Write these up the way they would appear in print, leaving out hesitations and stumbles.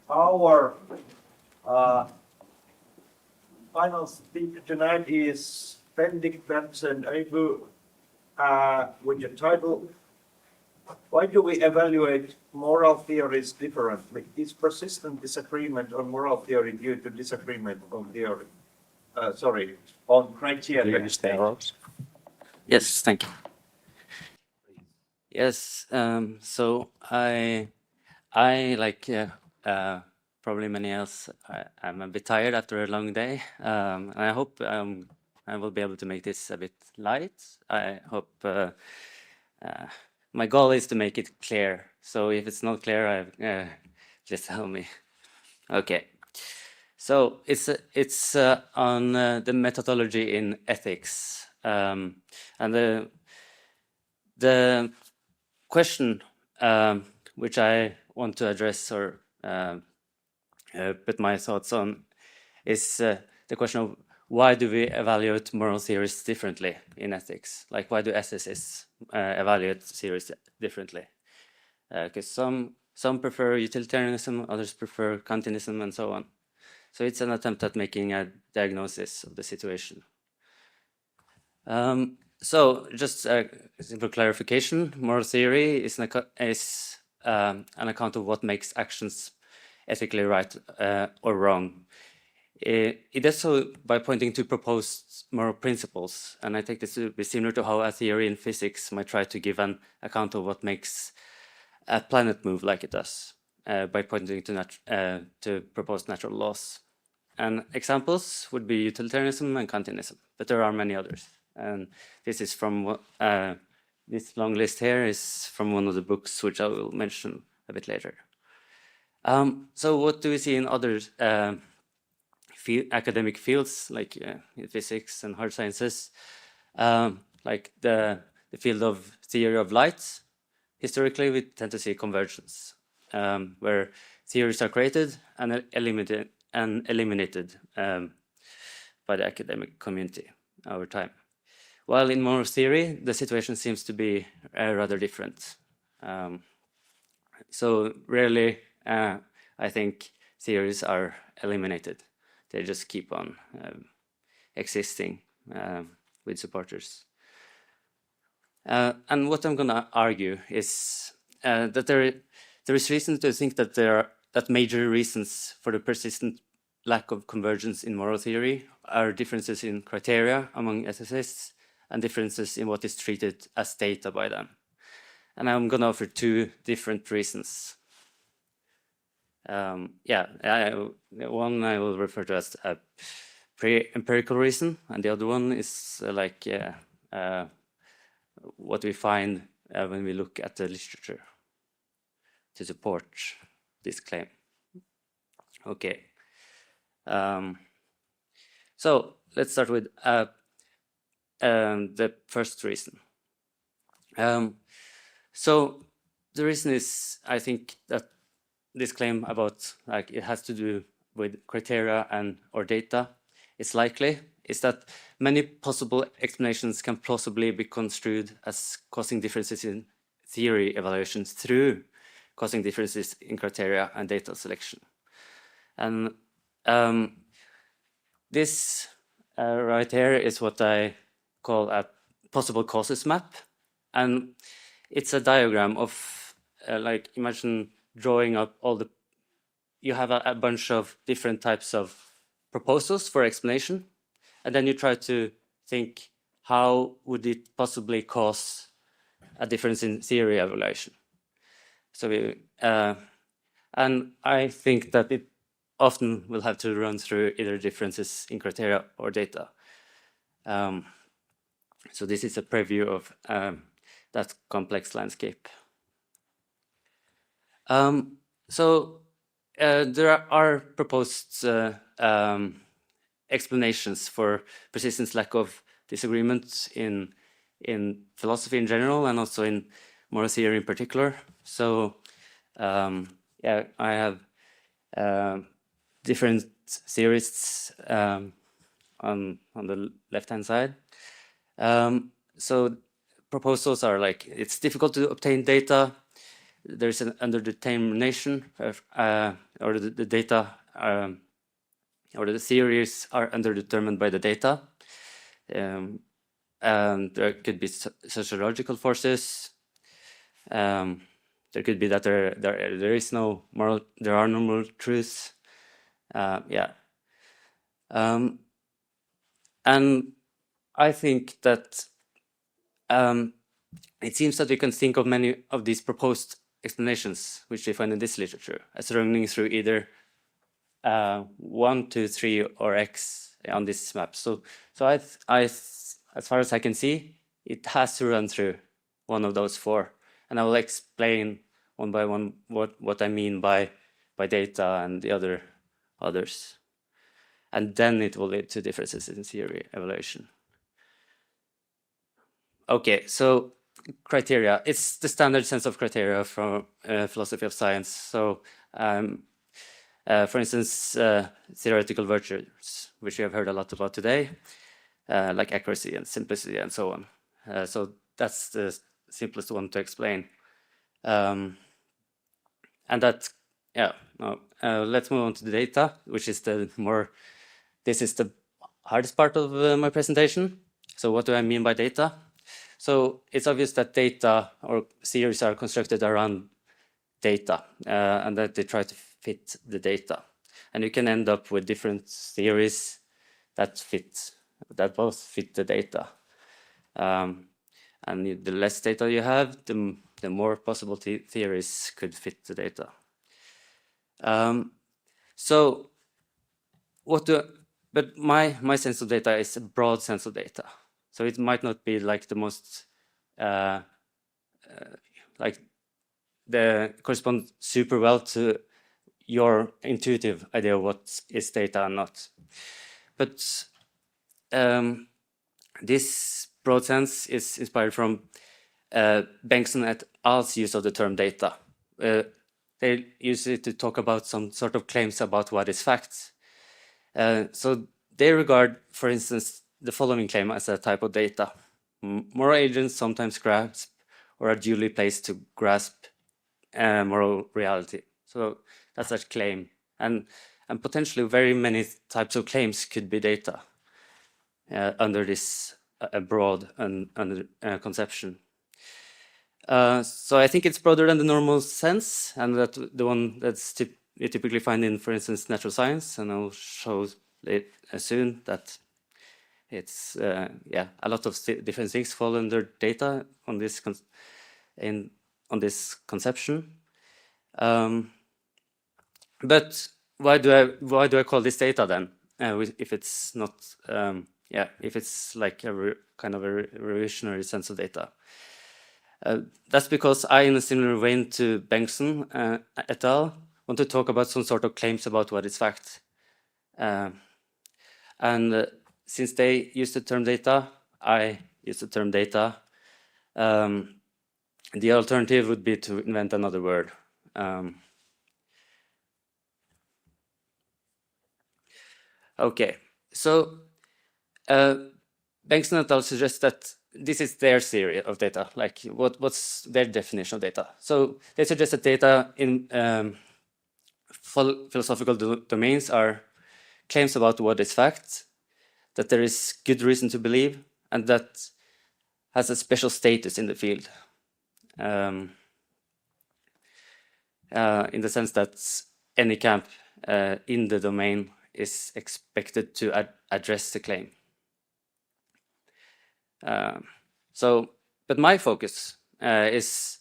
Our final speaker tonight is Bendik Berntsen-Øybø with the title, "Why do we evaluate moral theories differently? Is persistent disagreement on moral theory due to disagreement on theory?" On criteria. Yes, thank you. Yes, so I like probably many else, I'm a bit tired after a long day, and I hope I will be able to make this a bit light. I hope my goal is to make it clear. So if it's not clear, just tell me. Okay. So it's on the methodology in ethics, and the question which I want to address or put my thoughts on is the question of why do we evaluate moral theories differently in ethics? Like, why do ethicists evaluate theories differently? Because some prefer utilitarianism, others prefer Kantianism, and so on. So it's an attempt at making a diagnosis of the situation. So just a simple clarification: moral theory is an account of what makes actions ethically right or wrong. It does so by pointing to proposed moral principles, and I take this to be similar to how a theory in physics might try to give an account of what makes a planet move like it does, by pointing to proposed natural laws. And examples would be utilitarianism and Kantianism, but there are many others. And this is from this long list here is from one of the books, which I will mention a bit later. So what do we see in other academic fields, like physics and hard sciences, like the field of theory of light? Historically, we tend to see convergence, where theories are created and eliminated by the academic community over time. While in moral theory, the situation seems to be rather different. So rarely, I think, theories are eliminated. They just keep on existing with supporters. And what I'm going to argue is that there is reason to think that major reasons for the persistent lack of convergence in moral theory are differences in criteria among ethicists and differences in what is treated as data by them. And I'm going to offer two different reasons. One I will refer to as a pre-empirical reason, and the other one is what we find when we look at the literature to support this claim. Okay. So let's start with the first reason. So the reason is, I think, that this claim about it has to do with criteria or data is likely, is that many possible explanations can plausibly be construed as causing differences in theory evaluations through causing differences in criteria and data selection. And this right here is what I call a possible causes map. And it's a diagram of, imagine drawing up you have a bunch of different types of proposals for explanation, and then you try to think, how would it possibly cause a difference in theory evaluation? So and I think that it often will have to run through either differences in criteria or data. So this is a preview of that complex landscape. So there are proposed explanations for persistence lack of disagreement in philosophy in general, and also in moral theory in particular. So I have different theorists on the left-hand side. So proposals are like, it's difficult to obtain data, there's an underdetermination or the data or the theories are underdetermined by the data. And there could be sociological forces. There could be that there is no moral, there are no moral truths. Yeah. And I think that it seems that we can think of many of these proposed explanations, which we find in this literature, as running through either 1, 2, 3, or X on this map. So as far as I can see, it has to run through one of those 4, and I will explain one by one what I mean by data and the others, and then it will lead to differences in theory evaluation. Okay, so criteria. It's the standard sense of criteria from philosophy of science. So, for instance, theoretical virtues, which we have heard a lot about today, like accuracy and simplicity and so on. So that's the simplest one to explain. And that, yeah, no, let's move on to the data, which is this is the hardest part of my presentation. So what do I mean by data? So it's obvious that data or theories are constructed around data and that they try to fit the data. And you can end up with different theories that both fit the data. And the less data you have, the more possible theories could fit the data. But my sense of data is a broad sense of data. So it might not be like the most, correspond super well to your intuitive idea of what is data and not. But this broad sense is inspired from Berntsen et al.'s use of the term data. They use it to talk about some sort of claims about what is fact. So they regard, for instance, the following claim as a type of data. Moral agents sometimes grasp or are duly placed to grasp moral reality. So that's a claim. And potentially very many types of claims could be data under this broad conception. So I think it's broader than the normal sense, and that the one that's you typically find in, for instance, natural science, and I'll show it soon that it's a lot of different things fall under data on this conception. But why do I call this data then? If it's not if it's like a kind of a revisionary sense of data. That's because I, in a similar vein to Berntsen et al., want to talk about some sort of claims about what is fact. And since they use the term data, I use the term data. The alternative would be to invent another word. Okay, so Berntsen et al. Suggests that this is their theory of data, like what's their definition of data. So they suggest that data in philosophical domains are claims about what is fact, that there is good reason to believe, and that has a special status in the field. In the sense that any camp in the domain is expected to address the claim. But my focus is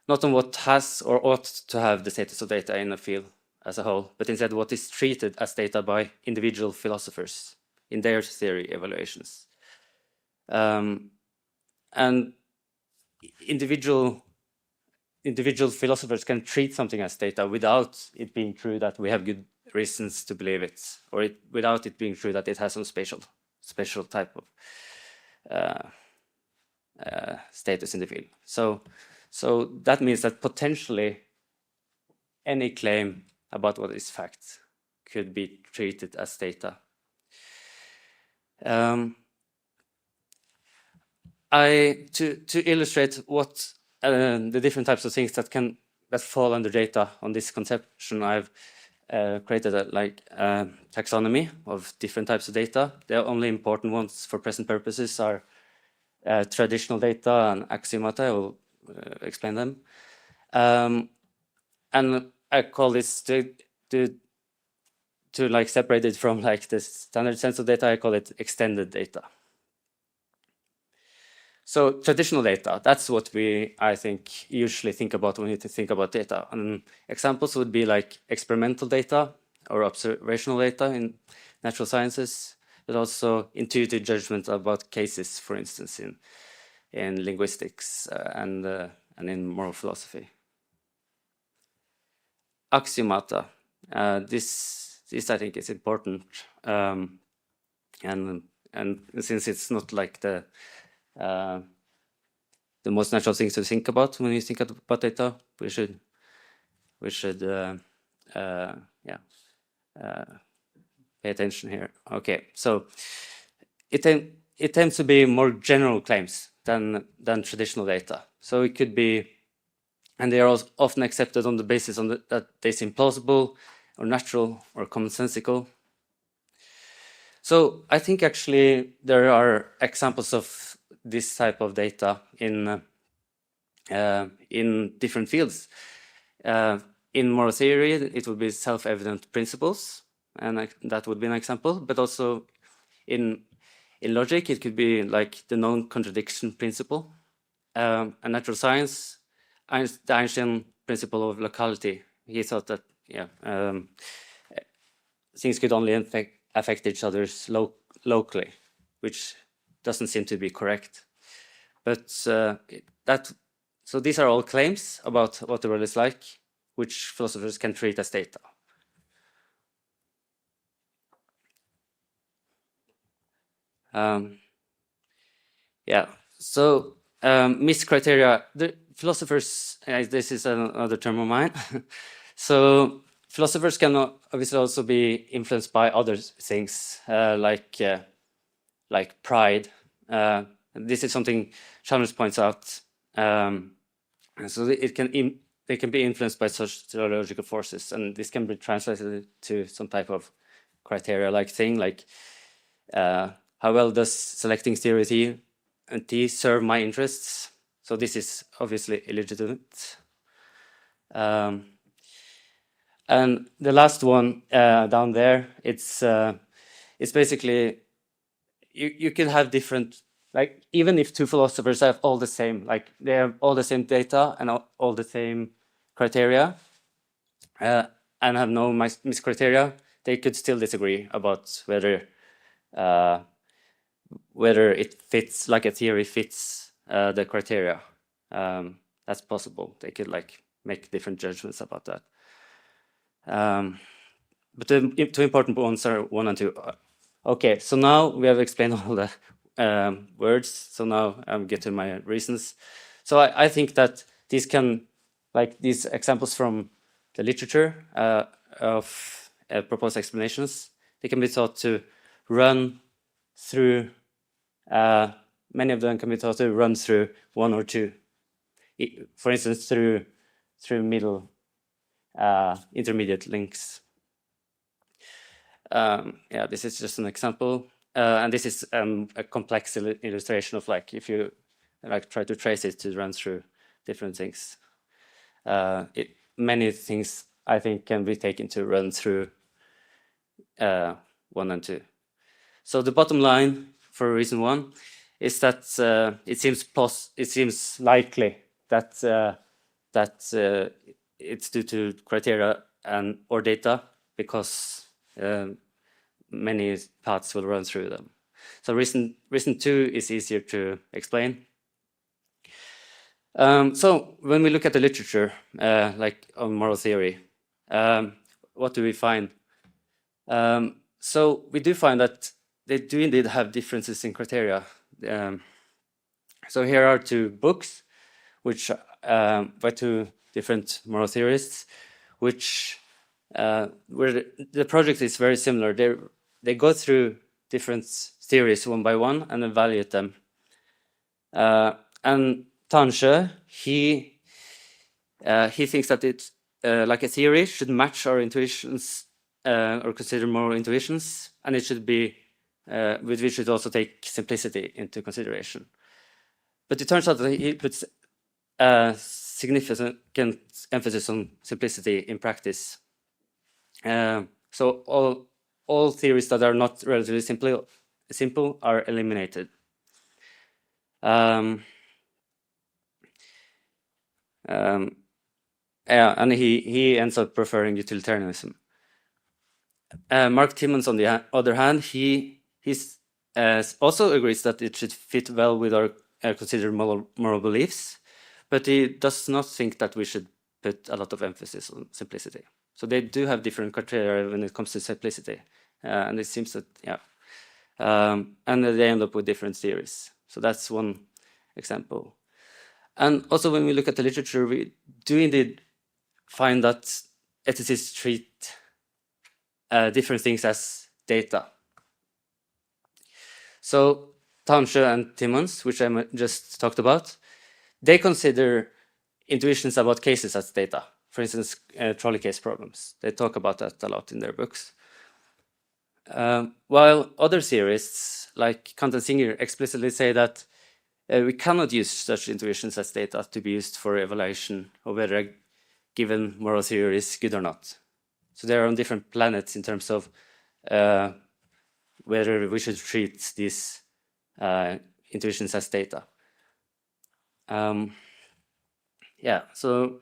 not on what has or ought to have the status of data in a field as a whole, but instead what is treated as data by individual philosophers in their theory evaluations. And individual philosophers can treat something as data without it being true that we have good reasons to believe it, or without it being true that it has some special type of status in the field. So that means that potentially any claim about what is fact could be treated as data. To illustrate what the different types of things that fall under data on this conception, I've created a taxonomy of different types of data. The only important ones for present purposes are traditional data and axiomata. I will explain them. And I call this to like separate it from like the standard sense of data. I call it extended data. So traditional data, that's what I think, usually think about when you think about data. And examples would be like experimental data or observational data in natural sciences, but also intuitive judgment about cases, for instance, in linguistics and in moral philosophy. Axiomata, this I think is important, and since it's not like the most natural things to think about when you think about data, we should pay attention here. Okay, so it tends to be more general claims than traditional data. So it could be, and they are often accepted on the basis that they seem plausible or natural or commonsensical. So I think actually there are examples of this type of data in different fields. In moral theory, it would be self-evident principles, and that would be an example. But also in logic, it could be like the non-contradiction principle. And natural science, the Einstein principle of locality. He thought that things could only affect each other's locally, which doesn't seem to be correct. But so these are all claims about what the world is like, which philosophers can treat as data. So miscriteria, the philosophers, this is another term of mine. So philosophers can obviously also be influenced by other things, like pride. This is something Chalmers points out. So they can be influenced by sociological forces, and this can be translated to some type of criteria-like thing, like how well does selecting theory T serve my interests? So this is obviously illegitimate. And the last one down there, it's basically you can have different, like even if two philosophers have all the same, like they have all the same data and all the same criteria, and have no miscriteria, they could still disagree about whether it fits, like a theory fits the criteria. That's possible. They could like make different judgments about that. But the two important ones are 1 and 2. Okay, so now we have explained all the words. So now I'm getting to my reasons. So I think that these these examples from the literature of proposed explanations, they can be thought to run through. Many of them can be thought to run through 1 or 2. For instance, through middle intermediate links. This is just an example, and this is a complex illustration of like if you try to trace it to run through different things. Many things I think can be taken to run through 1 and 2. So the bottom line for reason 1 is that it seems likely that it's due to criteria or data, because many paths will run through them. So reason 2 is easier to explain. So when we look at the literature, like on moral theory, what do we find? So we do find that they do indeed have differences in criteria. So here are 2 books, which by 2 different moral theorists, which where the project is very similar. They go through different theories one by one and evaluate them. And Tanche, he thinks that like a theory should match our intuitions or consider moral intuitions, and it should be, but we should also take simplicity into consideration. But it turns out that he puts significant emphasis on simplicity in practice. So all theories that are not relatively simple are eliminated. And he ends up preferring utilitarianism. Mark Timmons, on the other hand, he also agrees that it should fit well with our considered moral beliefs, but he does not think that we should put a lot of emphasis on simplicity. So they do have different criteria when it comes to simplicity, and it seems that, yeah, and they end up with different theories. So that's one example. And also, when we look at the literature, we do indeed find that ethicists treat different things as data. So Tansche and Timmons, which I just talked about, they consider intuitions about cases as data. For instance, trolley case problems. They talk about that a lot in their books. While other theorists, like Kant and Singer, explicitly say that we cannot use such intuitions as data to be used for evaluation of whether a given moral theory is good or not. So they are on different planets in terms of whether we should treat these intuitions as data. Yeah, so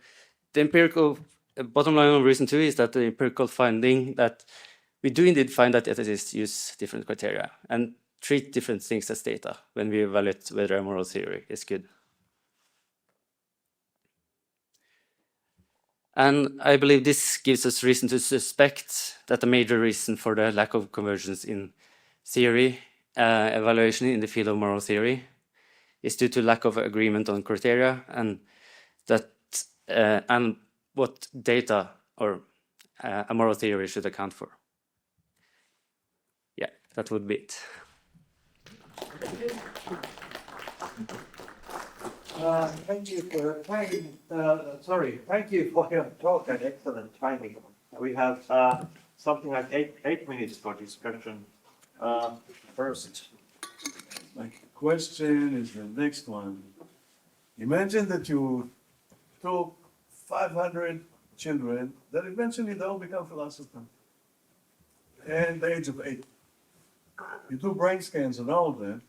the empirical bottom line of reason 2 is that the empirical finding that we do indeed find that ethicists use different criteria and treat different things as data when we evaluate whether a moral theory is good. And I believe this gives us reason to suspect that the major reason for the lack of convergence in theory evaluation in the field of moral theory is due to lack of agreement on criteria and that and what data or a moral theory should account for. Yeah, that would be it. Thank you for your time. Thank you for your talk and excellent timing. We have something like eight minutes for discussion. First, My question is the next one. Imagine that you took 500 children that eventually they'll become philosophers. And the age of 8. You do brain scans on all of them.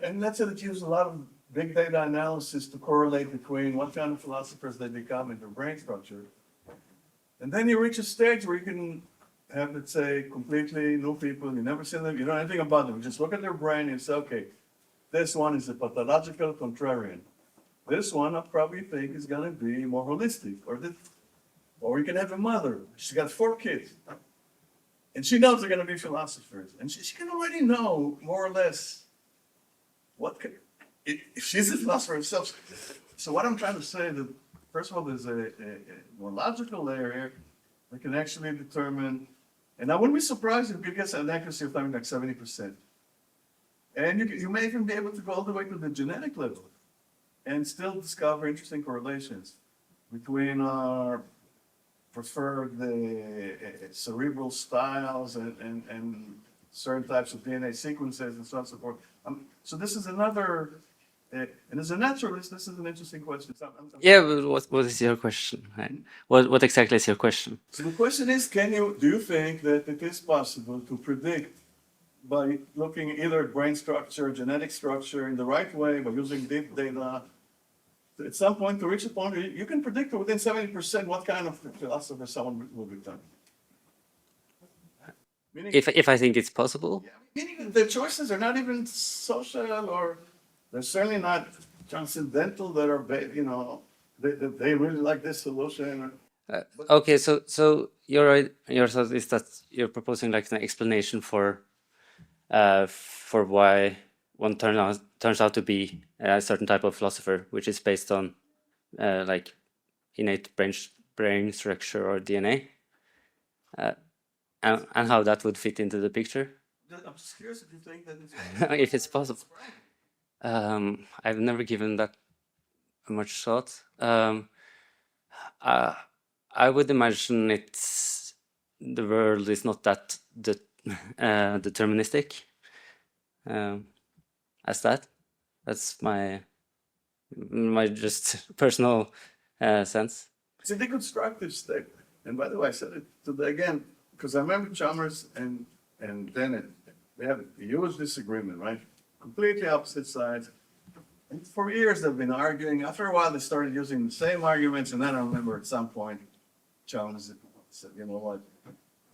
And let's say that you use a lot of big data analysis to correlate between what kind of philosophers they become and their brain structure. And then you reach a stage where you can have, let's say, completely new people, you never seen them, you don't know anything about them, you just look at their brain and say, okay, this one is a pathological contrarian. This one I probably think is gonna be more holistic, or you can have a mother, she's got 4 kids. And she knows they're gonna be philosophers, and she can already know more or less if she's a philosopher herself. So what I'm trying to say is that, first of all, there's a more logical layer here that can actually determine, and I wouldn't be surprised if you get an accuracy of something like 70%. And you may even be able to go all the way to the genetic level and still discover interesting correlations between our preferred cerebral styles and certain types of DNA sequences and so on and so forth. So this is another, and as a naturalist, this is an interesting question. Yeah, but what is your question? What exactly is your question? So the question is, do you think that it is possible to predict by looking either at brain structure, genetic structure in the right way, by using deep data, at some point to reach a point where you can predict within 70% what kind of philosopher someone will become? Meaning, If I think it's possible? meaning the choices are not even social, or they're certainly not transcendental, that are, they really like this solution. Okay, so your thought is that you're proposing like an explanation for why one turns out to be a certain type of philosopher, which is based on like innate brain structure or DNA, and how that would fit into the picture. I'm just curious if you think that it's If it's possible. I've never given that much thought. I would imagine the world is not that deterministic as that. That's my just personal sense. It's a deconstructive statement. And by the way, I said it today again, because I remember Chalmers and Dennett, they have a huge disagreement, right? Completely opposite sides. And for years they've been arguing. After a while they started using the same arguments, and then I remember at some point Chalmers said, you know what,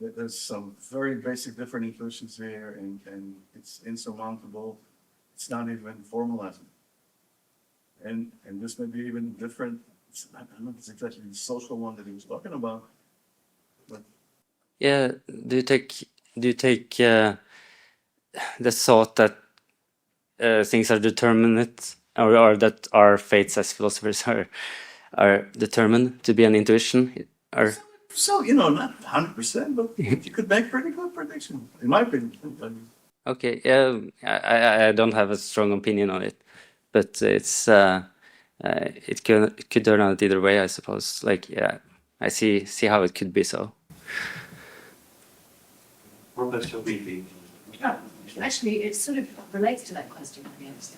there's some very basic different inclusions here, and it's insurmountable. It's not even formalism. And this may be even different. I don't know if it's exactly the social one that he was talking about. But Yeah, do you take the thought that things are determinate, or that our fates as philosophers are determined to be an intuition? Or so, you know, not 100%, but you could make pretty good predictions, in my opinion. okay, yeah, I don't have a strong opinion on it, but it's it could turn out either way, I suppose. Like, yeah, I see how it could be so. Professor Beatty. Yeah, actually, it sort of relates to that question, I guess.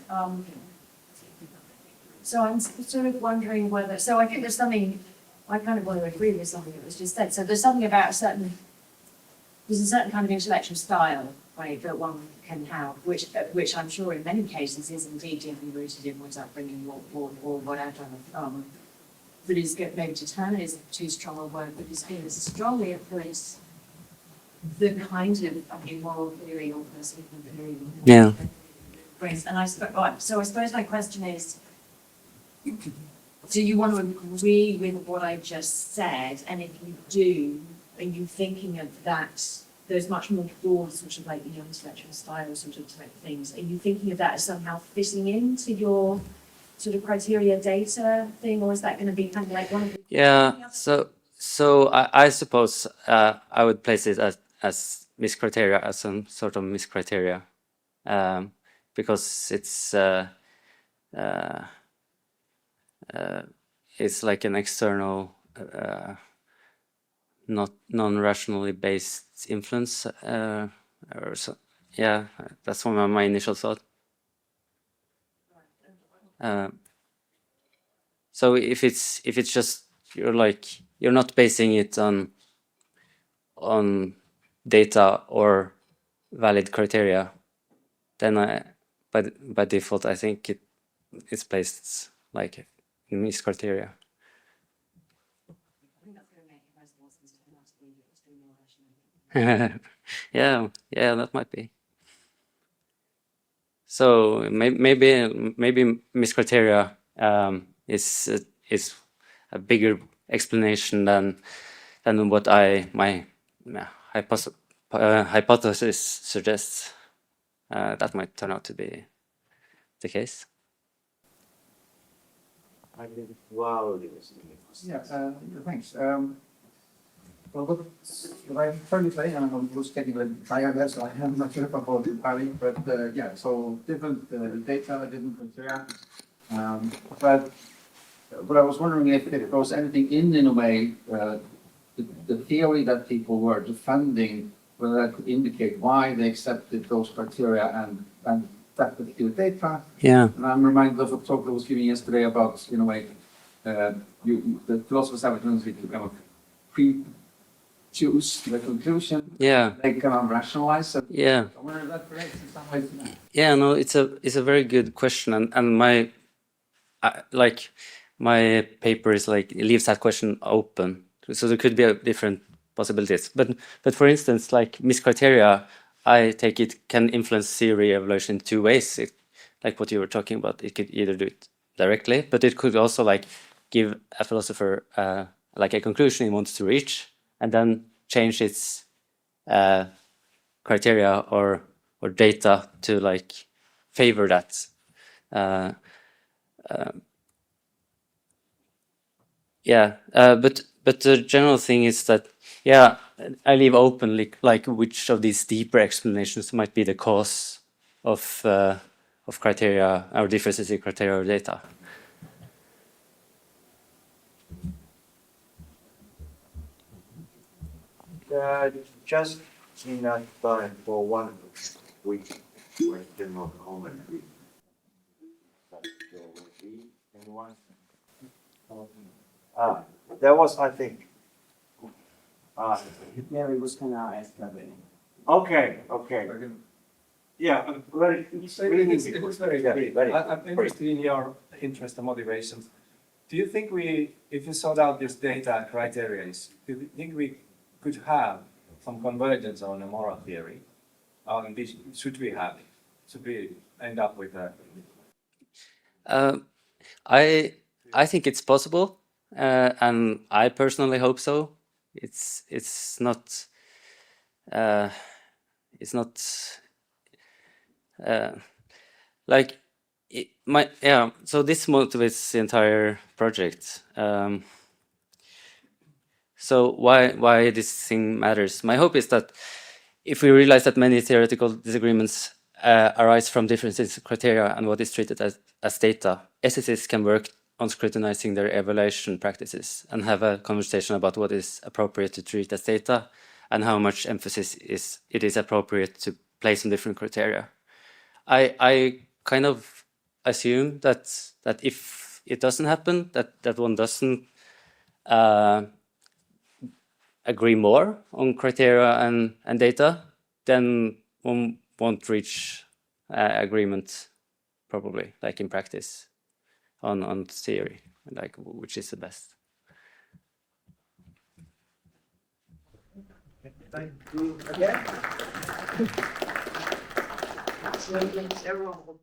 So I'm sort of wondering whether, so I think there's something, I kind of want to agree with something that was just said. So there's something about there's a certain kind of intellectual style, right, that one can have, which I'm sure in many cases is indeed deeply rooted in one's upbringing or whatever. That is maybe determinism too strong a word, but is going to strongly influence the kind of moral theory or philosophical theory. Yeah. And I suppose my question is, do you want to agree with what I just said? And if you do, are you thinking of that, those much more broad sort of like, you know, intellectual style sort of type things, are you thinking of that as somehow fitting into your sort of criteria data thing, or is that going to be kind of like one of the... Yeah, so I suppose I would place it as miscriteria, as some sort of miscriteria, because it's like an external, not non-rationally based influence, or so. Yeah, that's one of my initial thought. So if it's just you're not basing it on data or valid criteria, then by default I think it's placed like in these criteria. I think that's going to make it most more sense to us to be extremely rational. Yeah, that might be. So maybe miscriteria is a bigger explanation than what my hypothesis suggests. That might turn out to be the case. Wow. Yeah, thanks. Well, what I heard you say, and I was getting a little tired there, so I'm not sure about the entirely, but yeah, so different data, different criteria. But I was wondering if there was anything in a way, the theory that people were defending, whether that could indicate why they accepted those criteria and that particular data. Yeah. And I'm reminded of a talk that was given yesterday about, in a way, the philosophers have a tendency to kind of pre-choose the conclusion. Yeah. They kind of rationalize it. Yeah. I wonder if that relates in some ways to that. Yeah, no, it's a very good question, and my paper is like, it leaves that question open, so there could be different possibilities. But for instance, like miscriteria, I take it can influence theory evaluation in two ways. Like what you were talking about, it could either do it directly, but it could also like give a philosopher like a conclusion he wants to reach, and then change its criteria or data to like favor that. But the general thing is that, yeah, I leave open like which of these deeper explanations might be the cause of criteria or differences in criteria or data. Just enough time for 1 week. Question or comment. Anyone? There was, I think. Mary was kind of asked about it. Okay. Yeah, very. It's very Yeah, brief. very I'm interested in your interest and motivations. Do you think if you sort out this data criteria, do you think we could have some convergence on a moral theory? Should we have it? Should we end up with a... I think it's possible, and I personally hope so. It's not like so this motivates the entire project. So why this thing matters? My hope is that if we realize that many theoretical disagreements arise from differences in criteria and what is treated as data, ethicists can work on scrutinizing their evaluation practices and have a conversation about what is appropriate to treat as data and how much emphasis it is appropriate to place on different criteria. I kind of assume that if it doesn't happen, that one doesn't agree more on criteria and data, then one won't reach agreement, probably, like in practice, on theory, like which is the best. Thank you again. So, everyone will